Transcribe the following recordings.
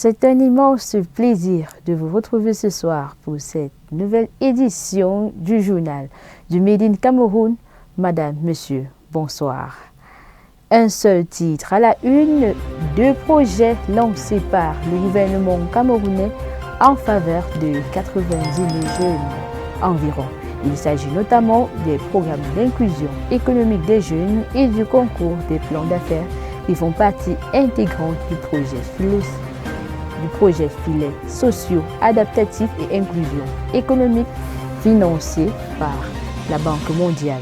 C'est un immense plaisir de vous retrouver ce soir pour cette nouvelle édition du journal du Made in Cameroun. Madame, Monsieur, bonsoir. Un seul titre à la une, 2 projets lancés par le gouvernement camerounais en faveur de 90 000 jeunes environ. Il s'agit notamment des programmes d'inclusion économique des jeunes et du concours des plans d'affaires qui font partie intégrante du projet filet sociaux adaptatifs et inclusion économique financé par la Banque mondiale.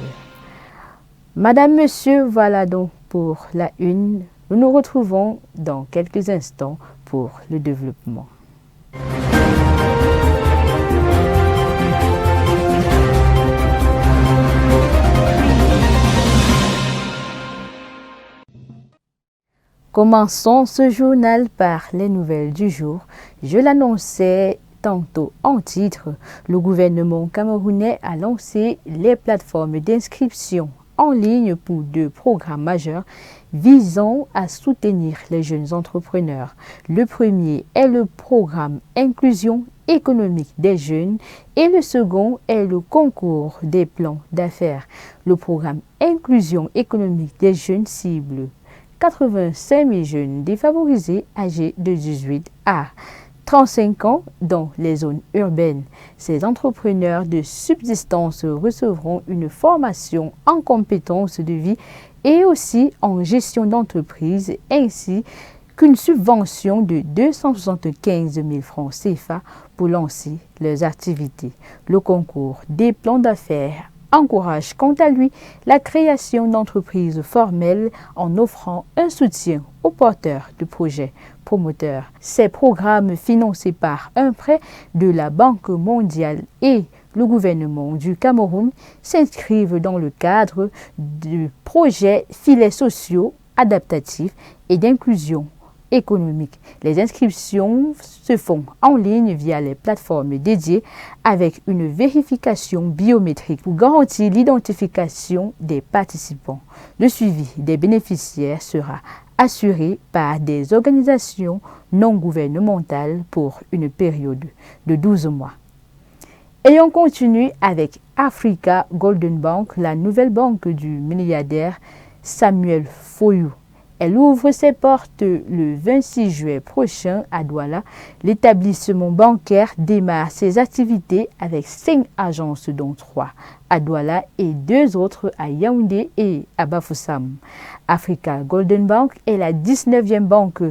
Madame, Monsieur, voilà donc pour la une. Nous nous retrouvons dans quelques instants pour le développement. Commençons ce journal par les nouvelles du jour. Je l'annonçais tantôt en titre, le gouvernement camerounais a lancé les plateformes d'inscription en ligne pour 2 programmes majeurs visant à soutenir les jeunes entrepreneurs. Le premier est le programme Inclusion économique des jeunes et le second est le concours des plans d'affaires. Le programme Inclusion économique des jeunes cible 85 000 jeunes défavorisés âgés de 18 à 35 ans dans les zones urbaines. Ces entrepreneurs de subsistance recevront une formation en compétences de vie et aussi en gestion d'entreprise, ainsi qu'une subvention de 275 000 francs CFA pour lancer leurs activités. Le concours des plans d'affaires encourage quant à lui la création d'entreprises formelles en offrant un soutien aux porteurs de projets promoteurs. Ces programmes financés par un prêt de la Banque mondiale et le gouvernement du Cameroun s'inscrivent dans le cadre du projet filets sociaux adaptatifs et d'inclusion économique. Les inscriptions se font en ligne via les plateformes dédiées avec une vérification biométrique pour garantir l'identification des participants. Le suivi des bénéficiaires sera assuré par des organisations non gouvernementales pour une période de 12 mois. Et on continue avec Africa Golden Bank, la nouvelle banque du milliardaire Samuel Foyou. Elle ouvre ses portes le 26 juillet prochain à Douala. L'établissement bancaire démarre ses activités avec 5 agences, dont 3 à Douala et 2 autres à Yaoundé et à Bafoussam. Africa Golden Bank est la 19e banque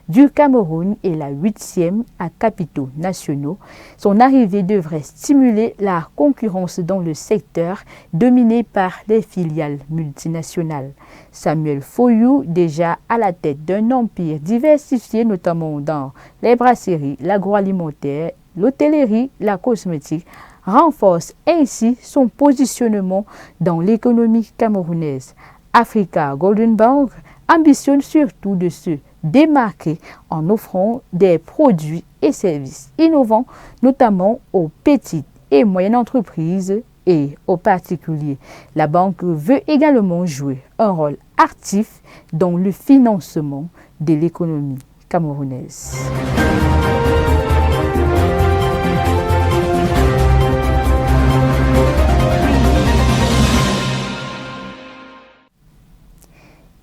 du Cameroun et la 8e à capitaux nationaux. Son arrivée devrait stimuler la concurrence dans le secteur dominé par les filiales multinationales. Samuel Foyou, déjà à la tête d'un empire diversifié notamment dans les brasseries, l'agroalimentaire, l'hôtellerie, la cosmétique, renforce ainsi son positionnement dans l'économie camerounaise. Africa Golden Bank ambitionne surtout de se démarquer en offrant des produits et services innovants, notamment aux petites et moyennes entreprises et aux particuliers. La banque veut également jouer un rôle actif dans le financement de l'économie camerounaise.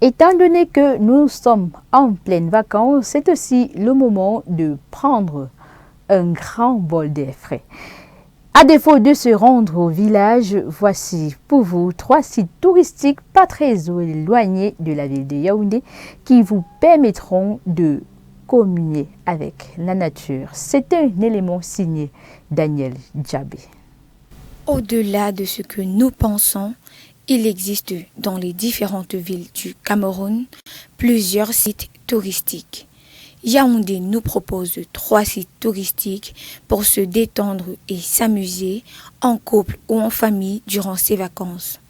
Étant donné que nous sommes en pleine vacances, c'est aussi le moment de prendre un grand bol d'air frais. À défaut de se rendre au village, voici pour vous 3 sites touristiques pas très éloignés de la ville de Yaoundé qui vous permettront de communier avec la nature. C'est un élément signé Daniel Djabé. Au-delà de ce que nous pensons, il existe dans les différentes villes du Cameroun plusieurs sites touristiques. Yaoundé nous propose 3 sites touristiques pour se détendre et s'amuser en couple ou en famille durant ses vacances.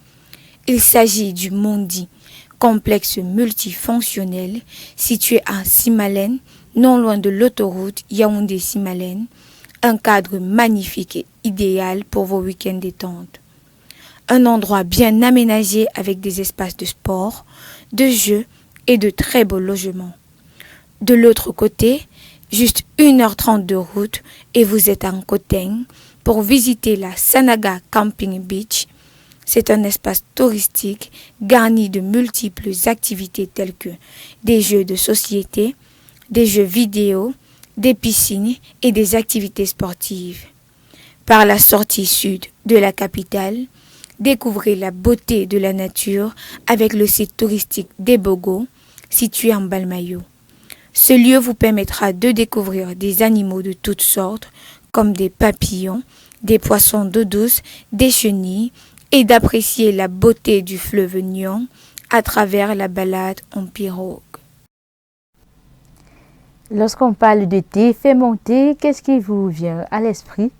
Il s'agit du Mondi, complexe multifonctionnel situé à Simalène, non loin de l'autoroute Yaoundé-Simalène, un cadre magnifique et idéal pour vos week-ends détente. Un endroit bien aménagé avec des espaces de sport, de jeux et de très beaux logements. De l'autre côté, juste 1h30 de route et vous êtes en Gauteng pour visiter la Sanaga Camping Beach. C'est un espace touristique garni de multiples activités telles que des jeux de société, des jeux vidéo, des piscines et des activités sportives. Par la sortie sud de la capitale, découvrez la beauté de la nature avec le site touristique d'Ebogo, situé en Balmayo. Ce lieu vous permettra de découvrir des animaux de toutes sortes, comme des papillons, des poissons d'eau douce, des chenilles, et d'apprécier la beauté du fleuve Nyong à travers la balade en pirogue. Lorsqu'on parle de thé fait monter, qu'est-ce qui vous vient à l'esprit?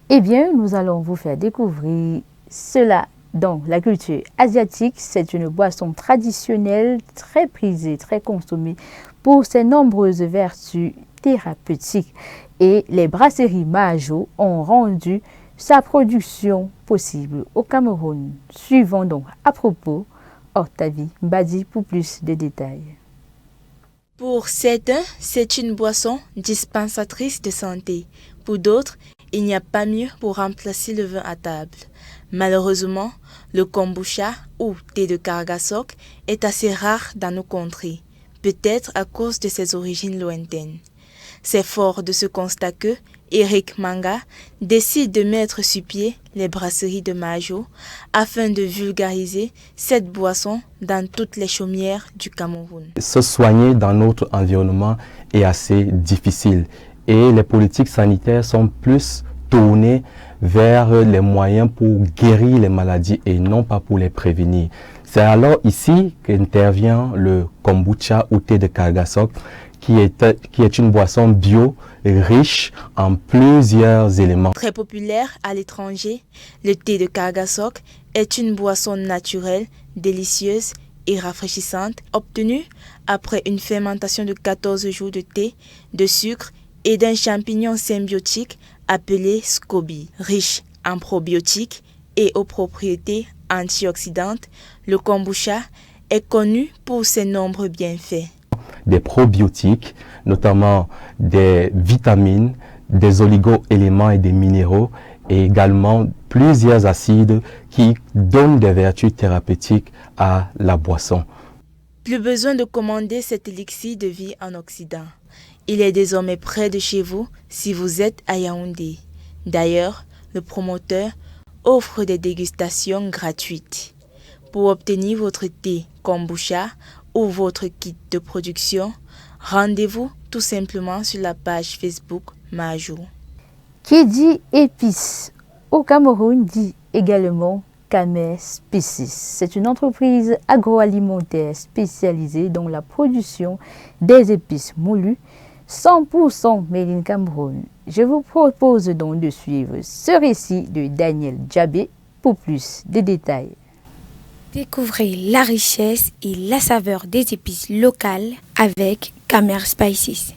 Eh bien, nous allons vous faire découvrir cela dans la culture asiatique. C'est une boisson traditionnelle très prisée, très consommée pour ses nombreuses vertus thérapeutiques. Et les brasseries Majo ont rendu sa production possible au Cameroun. Suivons donc à propos Octavie Mbadi pour plus de détails. Pour certains, c'est une boisson dispensatrice de santé. Pour d'autres, il n'y a pas mieux pour remplacer le vin à table. Malheureusement, le kombucha ou thé de Kargasok est assez rare dans nos contrées, peut-être à cause de ses origines lointaines. C'est fort de ce constat que Eric Manga décide de mettre sur pied les brasseries de Majo afin de vulgariser cette boisson dans toutes les chaumières du Cameroun. Se soigner dans notre environnement est assez difficile et les politiques sanitaires sont plus tournées vers les moyens pour guérir les maladies et non pas pour les prévenir. C'est alors ici qu'intervient le kombucha ou thé de Kargasok qui est une boisson bio riche en plusieurs éléments. Très populaire à l'étranger, le thé de Kargasok est une boisson naturelle, délicieuse et rafraîchissante, obtenue après une fermentation de 14 jours de thé, de sucre et d'un champignon symbiotique appelé SCOBY. Riche en probiotiques et aux propriétés antioxydantes, le kombucha est connu pour ses nombreux bienfaits. Des probiotiques, notamment des vitamines, des oligo-éléments et des minéraux, et également plusieurs acides qui donnent des vertus thérapeutiques à la boisson. Plus besoin de commander cet élixir de vie en Occident. Il est désormais près de chez vous si vous êtes à Yaoundé. D'ailleurs, le promoteur offre des dégustations gratuites. Pour obtenir votre thé kombucha ou votre kit de production, rendez-vous tout simplement sur la page Facebook Majo. Qui dit épices au Cameroun dit également Kamer Species. C'est une entreprise agroalimentaire spécialisée dans la production des épices moulues 100% made in Cameroun. Je vous propose donc de suivre ce récit de Daniel Djabé pour plus de détails. Découvrez la richesse et la saveur des épices locales avec Kamer Spices.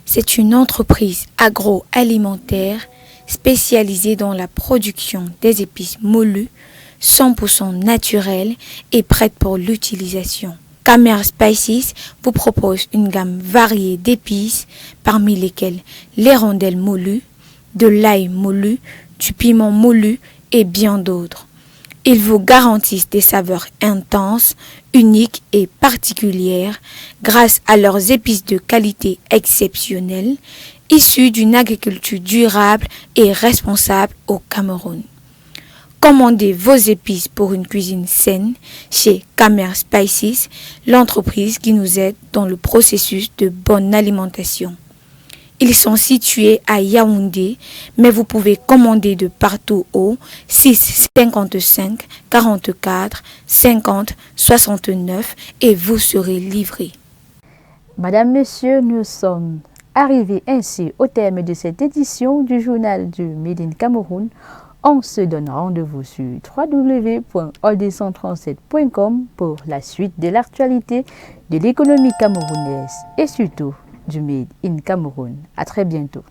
C'est une entreprise agroalimentaire spécialisée dans la production des épices moulues 100% naturelles et prêtes pour l'utilisation. Kamer Spices vous propose une gamme variée d'épices, parmi lesquelles les rondelles moulues, de l'ail moulu, du piment moulu et bien d'autres. Ils vous garantissent des saveurs intenses, uniques et particulières grâce à leurs épices de qualité exceptionnelle, issues d'une agriculture durable et responsable au Cameroun. Commandez vos épices pour une cuisine saine chez Kamer Spices, l'entreprise qui nous aide dans le processus de bonne alimentation. Ils sont situés à Yaoundé, mais vous pouvez commander de partout au 6 55 44 50 69 et vous serez livré. Madame, Monsieur, nous sommes arrivés ainsi au terme de cette édition du journal du Made in Cameroun. On se donne rendez-vous sur www.old137.com pour la suite de l'actualité de l'économie camerounaise et surtout du Made in Cameroun. À très bientôt.